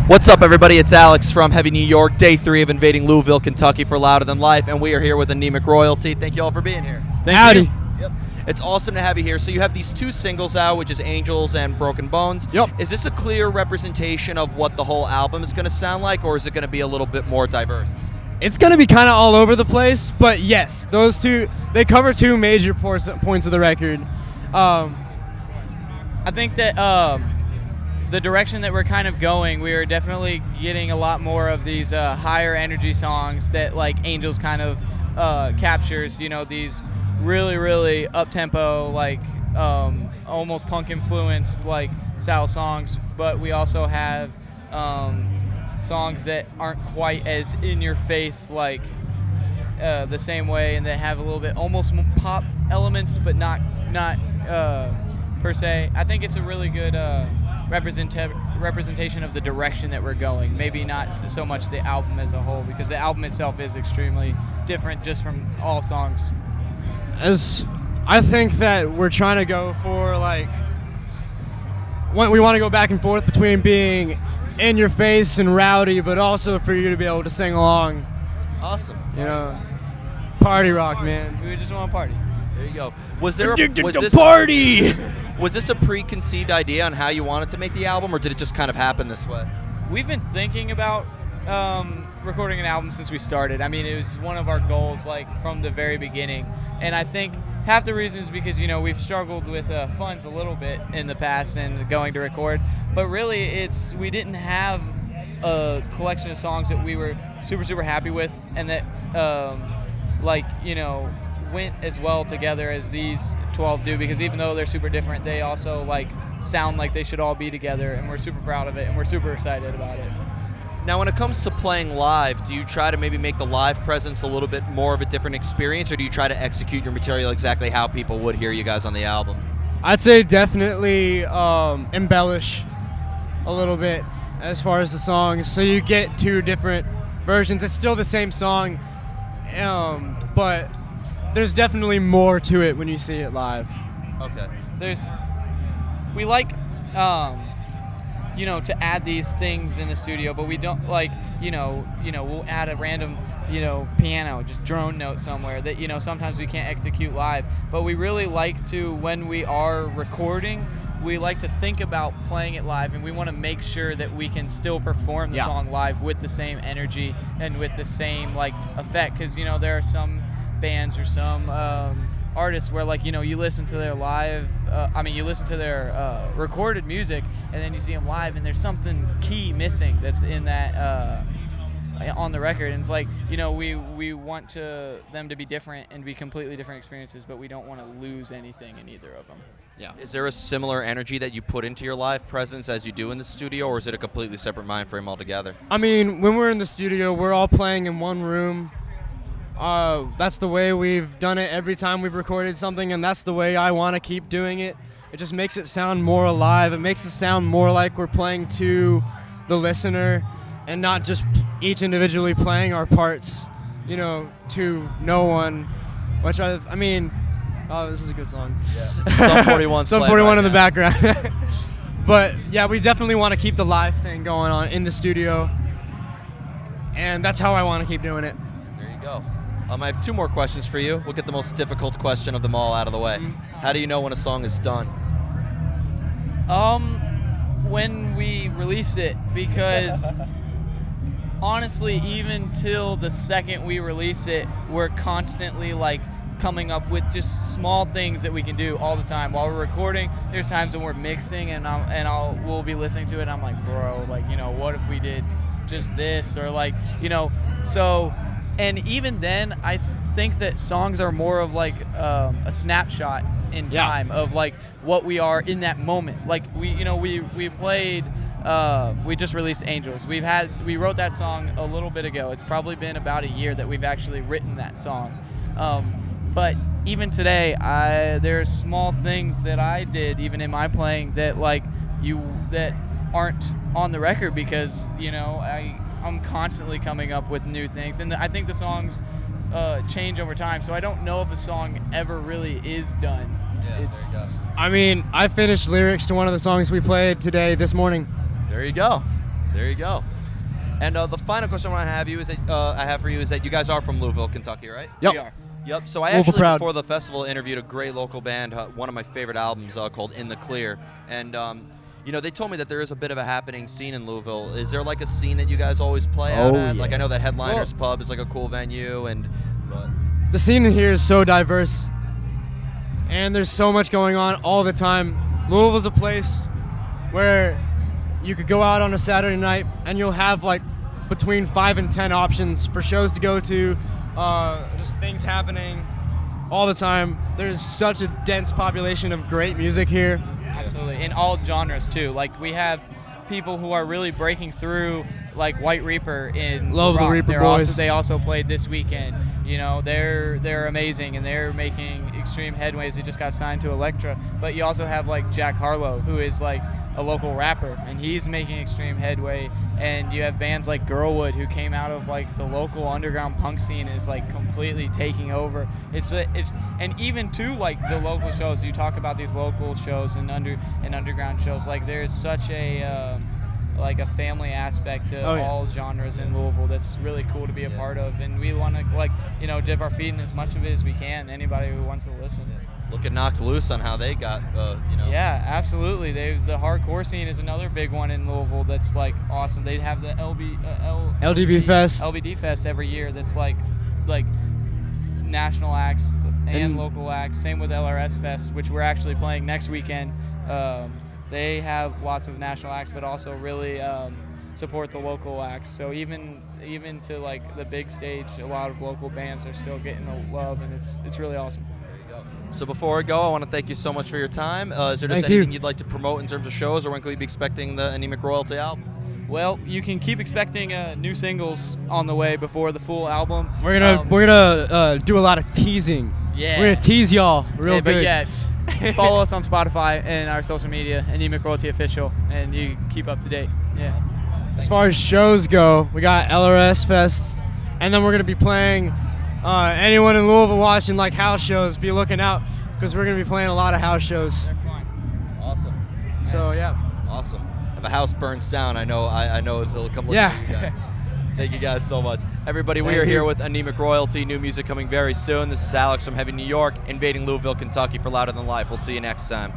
What's up, everybody? It's Alex from Heavy New York, day 3 of invading Louisville, Kentucky for Louder Than Life, and we are here with Anemic Royalty. Thank you all for being here. Howdy. Yep. It's awesome to have you here. So you have these 2 singles out, which is Angels and Broken Bones. Yep. Is this a clear representation of what the whole album is going to sound like, or is it going to be a little bit more diverse? It's going to be kind of all over the place, but yes, those two, they cover 2 major points of the record. I think that the direction that we're kind of going, we are definitely getting a lot more of these higher energy songs that like Angels kind of captures, you know, these really, really up-tempo, like almost punk influenced like style songs, but we also have songs that aren't quite as in your face like the same way, and that have a little bit almost pop elements, but not per se. I think it's a really good representation of the direction that we're going. Maybe not so much the album as a whole, because the album itself is extremely different just from all songs. As I think that we're trying to go for, like, we want to go back and forth between being in your face and rowdy, but also for you to be able to sing along. Awesome. You know, party rock, man. We just want to party. There you go. Was there party? Was this a preconceived idea on how you wanted to make the album, or did it just kind of happen this way? We've been thinking about recording an album since we started. I mean, it was one of our goals, like, from the very beginning. And I think half the reason is because, you know, we've struggled with funds a little bit in the past and going to record. But really, we didn't have a collection of songs that we were super, super happy with, and that, like, you know, went as well together as these 12 do, because even though they're super different, they also like sound like they should all be together, and we're super proud of it, and we're super excited about it. Now, when it comes to playing live, do you try to maybe make the live presence a little bit more of a different experience, or do you try to execute your material exactly how people would hear you guys on the album? I'd say definitely embellish a little bit as far as the songs, so you get 2 different versions. It's still the same song, but there's definitely more to it when you see it live. Okay. We like, you know, to add these things in the studio, but we don't like, you know, we'll add a random, you know, piano, just drone note somewhere that, you know, sometimes we can't execute live. But we really like to, when we are recording, we like to think about playing it live, and we want to make sure that we can still perform the song live with the same energy and with the same like effect, because, you know, there are some bands or some artists where, like, you know, you listen to their live, you listen to their recorded music, and then you see them live, and there's something key missing that's in that on the record, and it's like, you know, we want them to be different and be completely different experiences, but we don't want to lose anything in either of them. Yeah. Is there a similar energy that you put into your live presence as you do in the studio, or is it a completely separate mind frame altogether? I mean, when we're in the studio, we're all playing in one room. That's the way we've done it every time we've recorded something, and that's the way I want to keep doing it. It just makes it sound more alive. It makes it sound more like we're playing to the listener and not just each individually playing our parts, you know, to no one, which I mean, oh, this is a good song. Yeah. Sum 41. Sum 41 in the background. But yeah, we definitely want to keep the live thing going on in the studio, and that's how I want to keep doing it. There you go. I have 2 more questions for you. We'll get the most difficult question of them all out of the way. How do you know when a song is done? When we release it, because honestly, even till the second we release it, we're constantly like coming up with just small things that we can do all the time while we're recording. There's times when we're mixing, and we'll be listening to it, and I'm like, bro, like, you know, what if we did just this, or like, you know, so. And even then, I think that songs are more of like a snapshot in time of like what we are in that moment. Like we played, we just released Angels. We wrote that song a little bit ago. It's probably been about a year that we've actually written that song. But even today, there's small things that I did even in my playing that that aren't on the record, because, you know, I'm constantly coming up with new things, and I think the songs change over time, so I don't know if a song ever really is done. I mean, I finished lyrics to one of the songs we played this morning. There you go. There you go. And the final question I have for you is that you guys are from Louisville, Kentucky, right? Yep. We are. Yep. So I Louisville actually, proud. before the festival, interviewed a great local band, one of my favorite albums called In the Clear. And, they told me that there is a bit of a happening scene in Louisville. Is there like a scene that you guys always play out at? yeah. Like I know that Headliners Pub is like a cool venue, but The scene here is so diverse, and there's so much going on all the time. Louisville's a place where you could go out on a Saturday night and you'll have like between 5 and 10 options for shows to go to, just things happening all the time. There's such a dense population of great music here. Absolutely, in all genres too. Like we have people who are really breaking through, like White Reaper in Love the rock. Reaper boys. They also played this weekend. They're amazing and they're making extreme headways. They just got signed to Elektra. But you also have like Jack Harlow, who is like a local rapper, and he's making extreme headway. And you have bands like Girlwood, who came out of like the local underground punk scene, is like completely taking over. And even to like the local shows. You talk about these local shows and underground shows. Like there's such a like a family aspect to all genres in Louisville that's really cool to be a part of, and we want to dip our feet in as much of it as we can. Anybody who wants to listen. look at Knocked Loose on how they got, Yeah, absolutely. The hardcore scene is another big one in Louisville that's like awesome. They have the LDB Fest. LBD Fest every year. That's like national acts and local acts. Same with LRS Fest, which we're actually playing next weekend. They have lots of national acts, but also really support the local acts. So even to like the big stage, a lot of local bands are still getting the love, and it's really awesome. So before we go, I want to thank you so much for your time. Is there just Thank you. anything you'd like to promote in terms of shows, or when can we be expecting the Anemic Royalty album? Well, you can keep expecting new singles on the way before the full album. We're gonna do a lot of teasing. Yeah. We're gonna tease y'all real But good. yeah, follow us on Spotify and our social media, Anemic Royalty Official, and you keep up to date. Yeah. As far as shows go, we got LRS Fest, and then we're gonna be playing. Anyone in Louisville watching like house shows, be looking out because we're gonna be playing a lot of house shows. They're fun. Awesome. So yeah. Awesome. If a house burns down, I know it'll come look Yeah. for you guys. Thank you guys so much. Everybody, we Thank are here you. with Anemic Royalty, new music coming very soon. This is Alex from Heavy New York, invading Louisville, Kentucky for Louder Than Life. We'll see you next time.